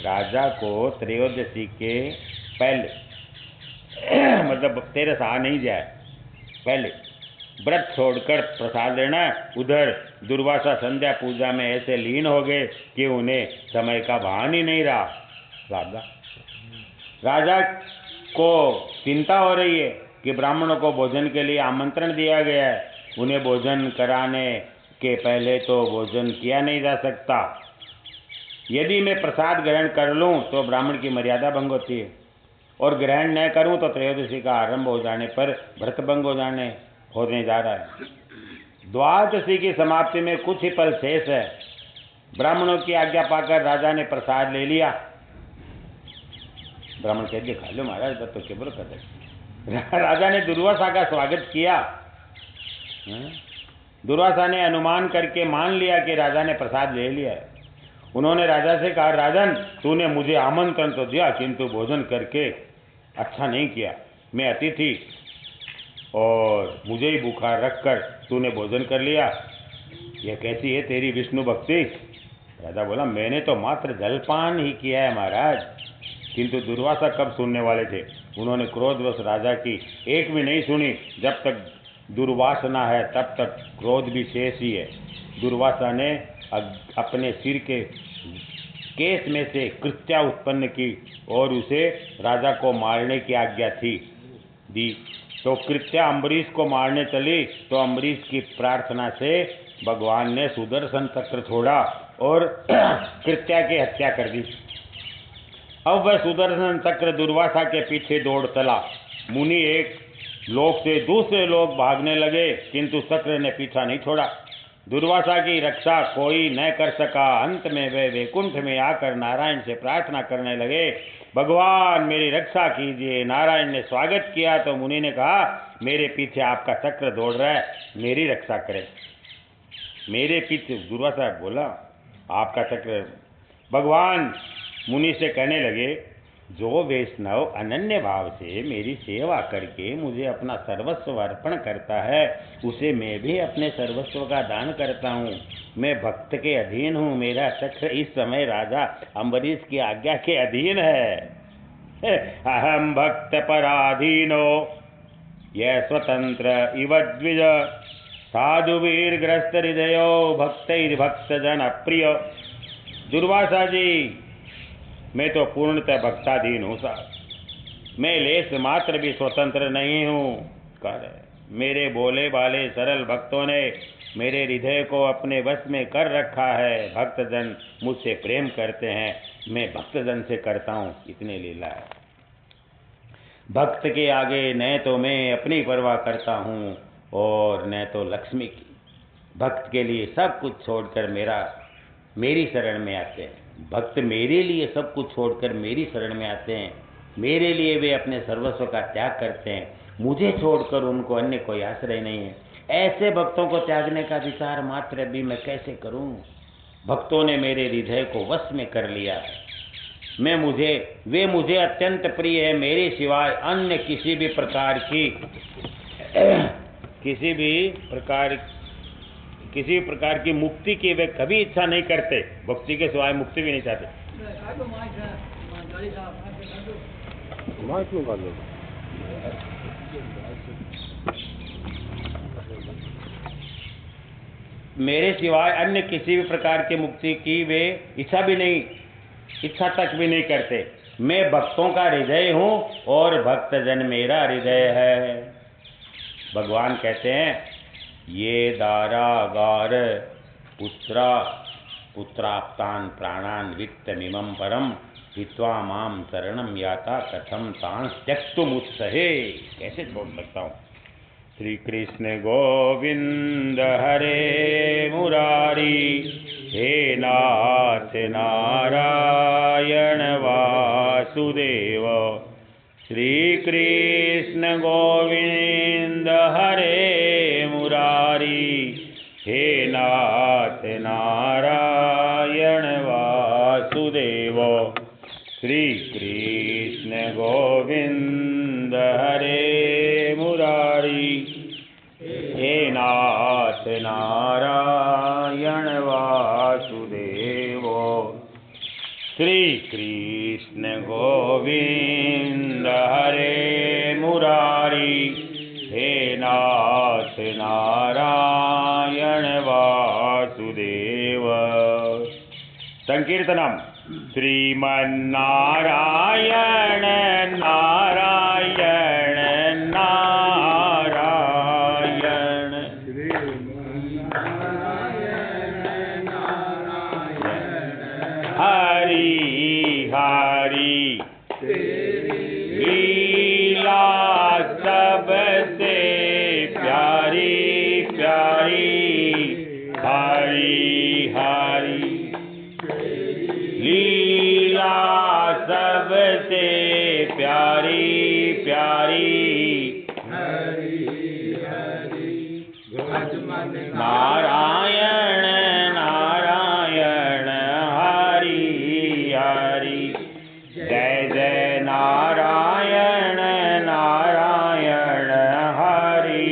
Speaker 1: राजा को त्रयोदशी के पहले मतलब 13 आ नहीं जाए पहले व्रत छोड़कर प्रसाद लेना। उधर दुर्वासा संध्या पूजा में ऐसे लीन हो गए कि उन्हें समय का भान ही नहीं रहा। राजा को चिंता हो रही है कि ब्राह्मणों को भोजन के लिए आमंत्रण दिया गया है, उन्हें भोजन कराने के पहले तो भोजन किया नहीं जा सकता। यदि मैं प्रसाद ग्रहण कर लूँ तो ब्राह्मण की मर्यादा भंग होती है, और ग्रहण न करूँ तो त्रयोदशी का आरंभ हो जाने पर व्रत भंग होने जा रहा है। द्वादशी की समाप्ति में कुछ ही पल शेष है। ब्राह्मणों की आज्ञा पाकर राजा ने प्रसाद ले लिया। ब्राह्मण कह दिए, खा लो महाराज, तो केवल कर दे। राजा ने दुर्वासा का स्वागत किया। दुर्वासा ने अनुमान करके मान लिया कि राजा ने प्रसाद ले लिया है। उन्होंने राजा से कहा, राजन, तूने मुझे आमंत्रण तो दिया किंतु भोजन करके अच्छा नहीं किया। मैं अतिथि और मुझे ही भूखा रखकर तूने भोजन कर लिया, यह कैसी है तेरी विष्णु भक्ति? राजा बोला, मैंने तो मात्र जलपान ही किया है महाराज। किंतु दुर्वासा कब सुनने वाले थे? उन्होंने क्रोधवश राजा की एक भी नहीं सुनी। जब तक दुर्वासना है तब तक क्रोध भी शेष ही है। दुर्वासा ने अपने सिर के केस में से कृत्या उत्पन्न की और उसे राजा को मारने की आज्ञा दी। तो कृत्या अम्बरीश को मारने चली तो अम्बरीश की प्रार्थना से भगवान ने सुदर्शन चक्र छोड़ा और कृत्या की हत्या कर दी। अब वह सुदर्शन चक्र दुर्वासा के पीछे दौड़ चला। मुनि एक लोक से दूसरे लोक भागने लगे किंतु चक्र ने पीछा नहीं छोड़ा। दुर्वासा की रक्षा कोई न कर सका। अंत में वे वैकुंठ में आकर नारायण से प्रार्थना करने लगे, भगवान मेरी रक्षा कीजिए। नारायण ने स्वागत किया तो मुनि ने कहा, मेरे पीछे आपका चक्र दौड़ रहा है, मेरी रक्षा करें। मेरे पीछे दुर्वासा बोला, आपका चक्र। भगवान मुनि से कहने लगे, जो वैष्णव अनन्य भाव से मेरी सेवा करके मुझे अपना सर्वस्व अर्पण करता है, उसे मैं भी अपने सर्वस्व का दान करता हूँ। मैं भक्त के अधीन हूँ। मेरा चक्र इस समय राजा अम्बरीश की आज्ञा के अधीन है। अहम भक्त पराधीनो यह स्वतंत्र इव द्विज साधुवीर ग्रस्त हृदयो भक्त जन प्रिय। दुर्वासा जी, मैं तो पूर्णतः भक्ताधीन हूँ साहब। मैं लेस मात्र भी स्वतंत्र नहीं हूँ। मेरे भोले भाले सरल भक्तों ने मेरे हृदय को अपने वश में कर रखा है। भक्तजन मुझसे प्रेम करते हैं, मैं भक्तजन से करता हूँ। इतने लीला है। भक्त के आगे न तो मैं अपनी परवाह करता हूँ और न तो लक्ष्मी की। भक्त के लिए सब कुछ छोड़कर मेरी शरण में आते हैं। भक्त मेरे लिए सब कुछ छोड़कर मेरी शरण में आते हैं। मेरे लिए वे अपने सर्वस्व का त्याग करते हैं। मुझे छोड़कर उनको अन्य कोई आश्रय नहीं है। ऐसे भक्तों को त्यागने का विचार मात्र भी मैं कैसे करूं? भक्तों ने मेरे हृदय को वश में कर लिया है। वे मुझे अत्यंत प्रिय है। मेरे सिवाय अन्य किसी भी प्रकार की मुक्ति की वे कभी इच्छा नहीं करते। भक्ति के सिवाय मुक्ति भी नहीं चाहते। मेरे सिवाय अन्य किसी भी प्रकार की मुक्ति की वे इच्छा तक भी नहीं करते। मैं भक्तों का हृदय हूँ और भक्तजन मेरा हृदय है। भगवान कहते हैं, ये दारागार पुत्रा पुत्राप्तान प्राणान वित्तमिमं परम हित्वा माम शरणम याता कथम तांस त्यक्तुमुत्सहे। कैसे छोड़ सकता हूँ। श्री कृष्ण गोविंद हरे मुरारी, हे नाथ नारायण वासुदेव। श्री कृष्ण गोविंद हरे मुरारी, हे नाथ नारायण वासुदेव। श्री कृष्ण गोविंद हरे मुरारी, हे नाथ नारायण वासुदेव। श्री कृष्ण गोविंद हरे मुरारी, हे नाथ नारायण वासुदेव। संकीर्तनम। श्रीमन्नारायण नारायण नारायण, हरि हरि लीला सबसे प्यारी प्यारी, हरि हरि लीला सबसे प्यारी प्यारी, नारायण नारायण हरि हरि, जय जय नारायण नारायण हरि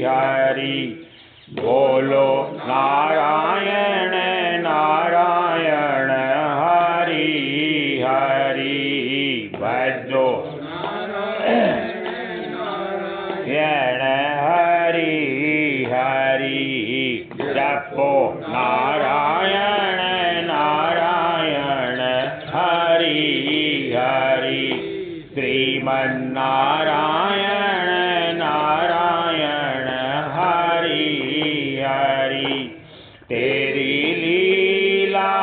Speaker 1: हरि, बोलो नारायण नारायण हरि हरि, भजो नारायण हरि हरि, जपो नारायण नारायण हरि हरि, श्रीमन्नारायण नारायण हरि हरि, तेरी लीला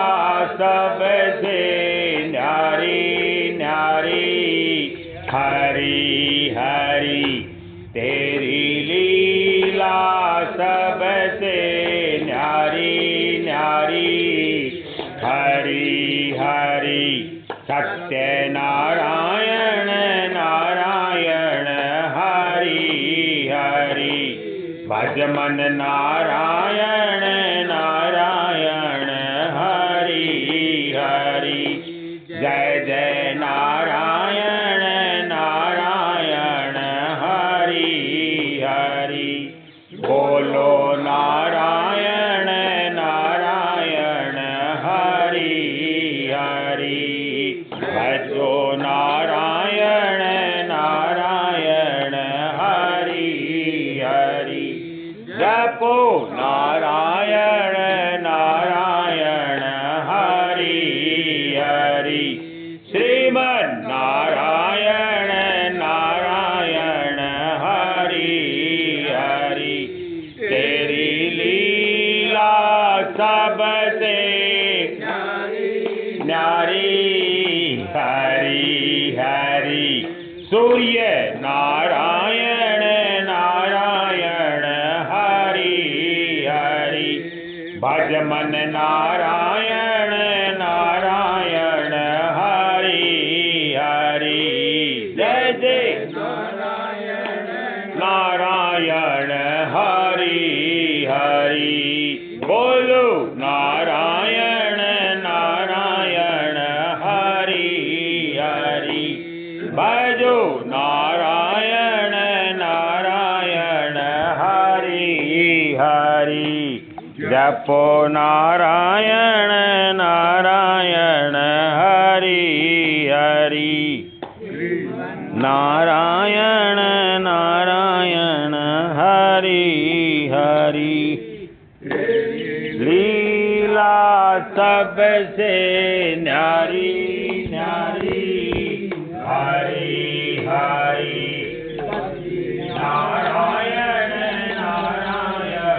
Speaker 1: सबसे न्यारी न्यारी, हरि हरि तेरी लीला सबसे न्यारी न्यारी, हरि हरि सत्य नारायण नारायण हरि हरि, भजमन नारायण नारायण हरि हरि, जय जय नारायण नारायण हरि हरि, बोलो नारायण नारायण हरि हरि, भजो नारायण नारायण हरि हरि, जपो नारायण नारायण हरि हरि, श्रीमन्नारायण नारायण हरि हरि, तेरी लीला सबसे न्यारी, हरि हरि, सूर्य नारायण नारायण हरि हरि, भजमन नारायण नारायण हरि हरि, जय जय नारायण हरि हरि, बोलो नारायण नारायण हरि हरि, भजो नारायण नारायण हरि हरि, जपो नारायण नारायण हरि हरि, नारायण नारायण हरि हरि, लीला सबसे न्यारी न्यारी, हरि हरि, नारायण नारायण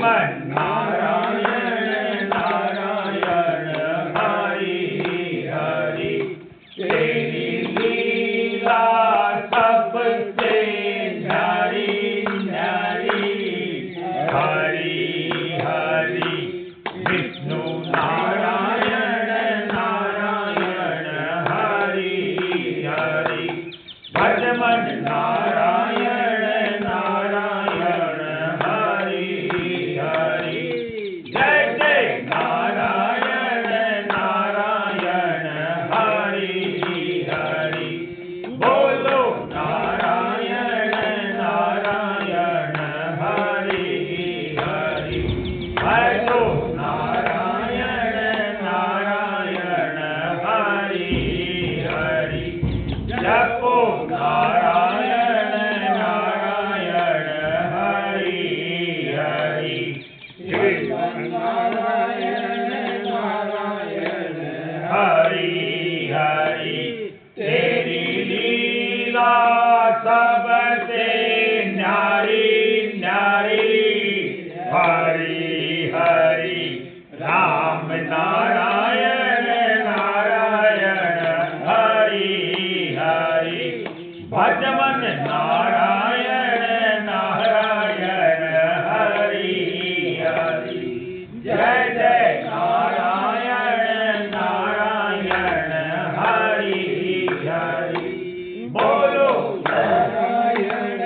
Speaker 2: भजमन नारायण नारायण हरि हरि तेरी लीला सबसे न्यारी न्यारी हरि हरि विष्णु नारायण नारायण हरि हरि भजमन नारायण नारायण हरि हरि जय जय नारायण नारायण हरि हरि बोलो नारायण नारायण हरि हरि भजो नारायण नारायण हरि हरि जपो नारायण नारायण हरि हरि नारायण नारायण हरि हरि तेरी लीला सबसे न्यारी न्यारी हरि हरि राम नारायण नारायण हरि हरि भजमन नारायण नारायण हरि हरि जय जय नारायण नारायण हरि हरि बोलो नारायण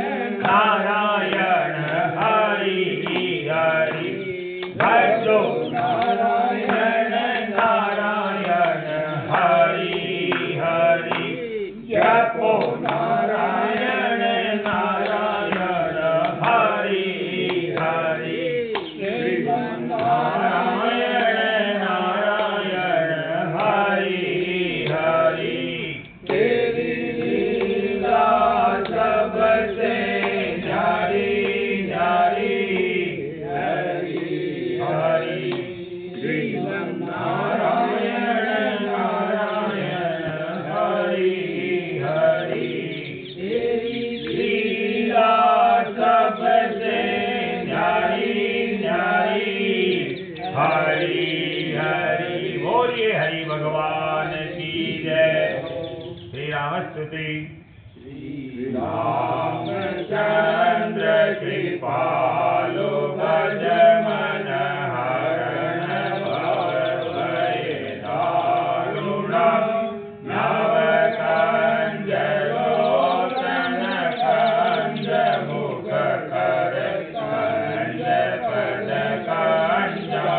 Speaker 2: नारायण हरि हरि भजो नारायण नारायण हरि हरि जपो नारायण नारायण हरि हरि नारायण नारायण हरि हरि तेरी लीला सबसे न्यारी न्यारी हरि हरि नारायण नारायण हरि हरि तेरी लीला सबसे न्यारी न्यारी हरि हरि बोलिए हरि भगवान की जय। श्री रामस्तुति। रामचंद्र कृपालो भजमन हरण भय दारुणम नव कंज लोचन कंज मुख कर कंज पद कंजारुणम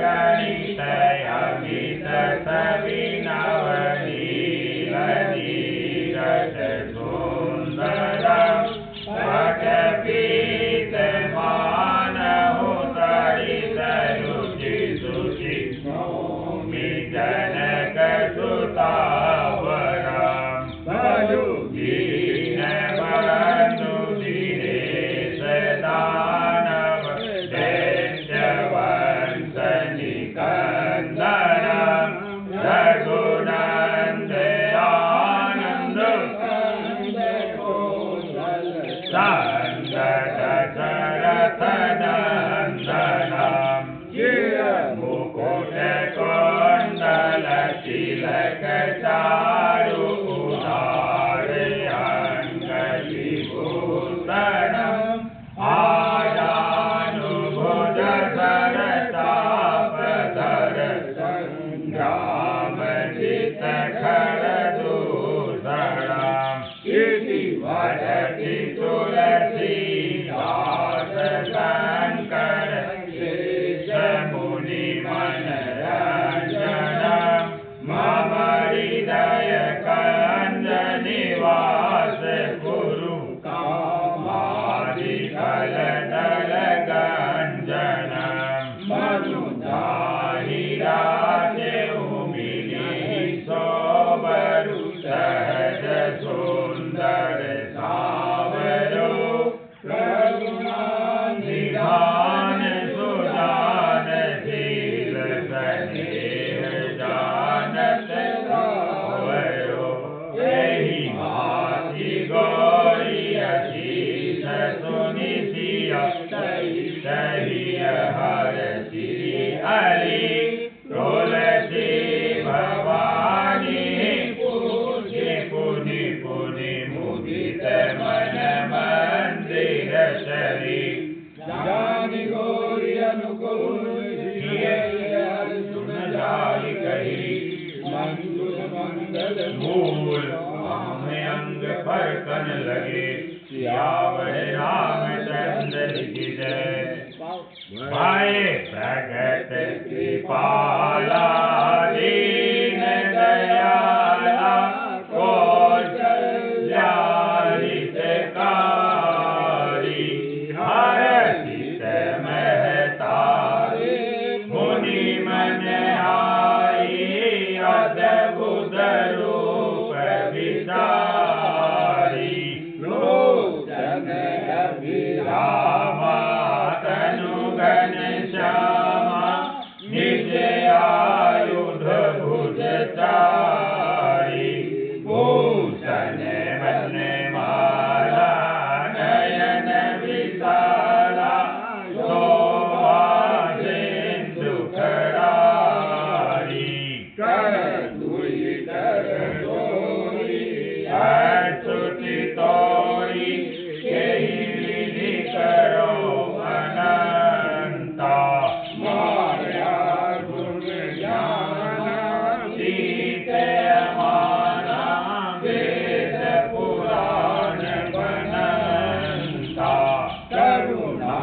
Speaker 2: गणित अमित सविनवनील नीरज सुंदरम पटपीत मानहु तरित रुचि सुचि नौमि जनक सुतावरम बलु दीन बंधु दीनेश दानव दैत्यवंश निकंदनम रघुनंद आनंद संगत शरथ नंदनम मुकुट कुंडल तिलक चारु उदार अंग विभूषणम आजानुभुज सरतापधर संग्राम जित खर दूषणम वदति तुलसी दास शंकर शेष मुनि मन रंजनम मम हृदय कंज निवास गुरु कामादिकल दल गंजनम मनु जाहिरा मिली सोबरु सहज सुंदर सावर कन लगे सियावर रामचंद्र की जय। भाई प्रगट कृपाला दीन दयाला कौशल्या हितकारी हर्षित महतारी मुनि मन आई अद्भुत रूप विचारी लोचन अभिरामा तनु घन श्यामा निज आयुध भुज चारी भूषण मन माला नयन विशाला शोभा सिंधु खरारी कर दुई कर तोरी अच्युति तोरी केहि विधि करो अनंता माया गुण ज्ञान सीते माना वेद पुराण बनंता करुणा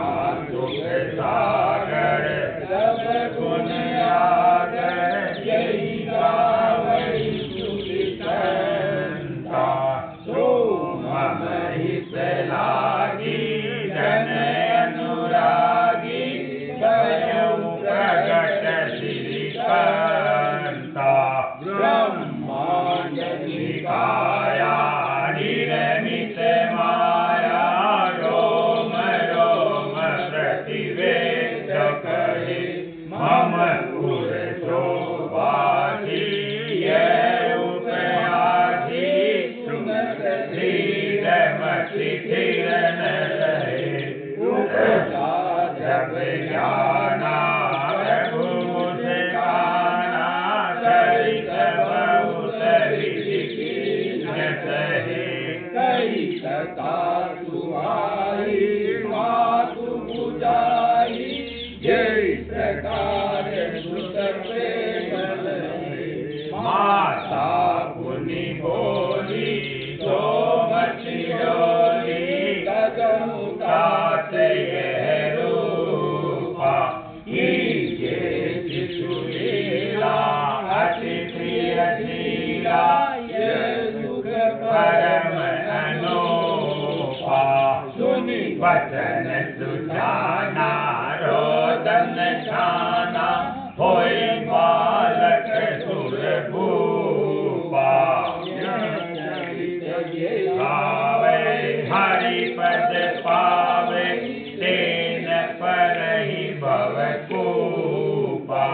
Speaker 2: सुख सागर सब गुण आगर यही गावै स्तुति संता सो मम हित लागी जन अनुरागी स्वयं प्रगट श्रीकांता ब्रह्मांड निकाया निरमित माया रोम रोम प्रतिवेद कहे मम पुर शोभासी यह उपयासी श्रीरमति किरण रहे जब ज्ञाना प्रभु मुस्काना चरित बहुत विधि सहे कई कथा सुहाई मातु बुझाई जय प्रकार सुत प्रेम माता पुनि बोली सोमति डोली गगनु तात यह रूपा कीजे शिशु लीला अति प्रिय लीला यह सुख परम अनोपा सुनि वचन सुजाना रोदन छाना होई बालक सुर भूपा गावे हरि पद पावे तेन पर ही भव कूपा।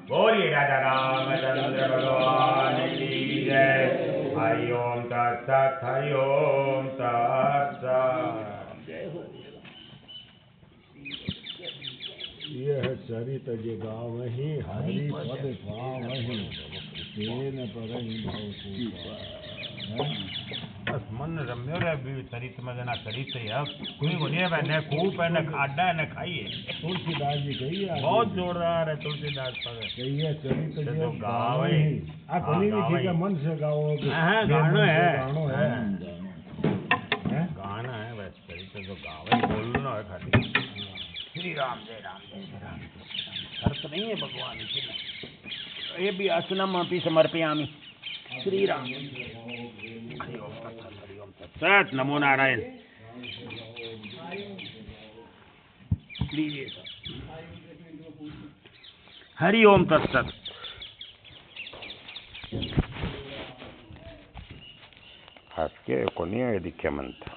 Speaker 2: बोलिए राजा रामचंद्र भगवान की जय। हरि ओम तत्सत हरि ओम तत्सत।
Speaker 3: यह चरित जे गावहि हरि पद पावहि तेन परहि भव कूपा।
Speaker 1: बस मन रम्यो रे भी चरित में जना चरित है कोई बोलिए मैं ने खूब है न खाड़ा न खाइए।
Speaker 3: तुलसीदास जी कही
Speaker 1: बहुत जोरदार है तुलसीदास पर
Speaker 3: कहिए चरित जे
Speaker 1: तो गावहि
Speaker 3: आ कोनी भी ठीक है मन से गाओ
Speaker 1: गाना है
Speaker 3: हैं
Speaker 1: गाना है बस चरित तो गावहि बोलना है खाली श्री राम जय राम जय राम। अर्थ नहीं है भगवान की ये भी आसनम अपि समर्पयामि। श्री राम हरि ओम तत्सत हरि ओम तत्सत। नमो नारायण। लीजिए सर। हरि ओम तत्सत। हास्य कोणी दिख्या म्हणता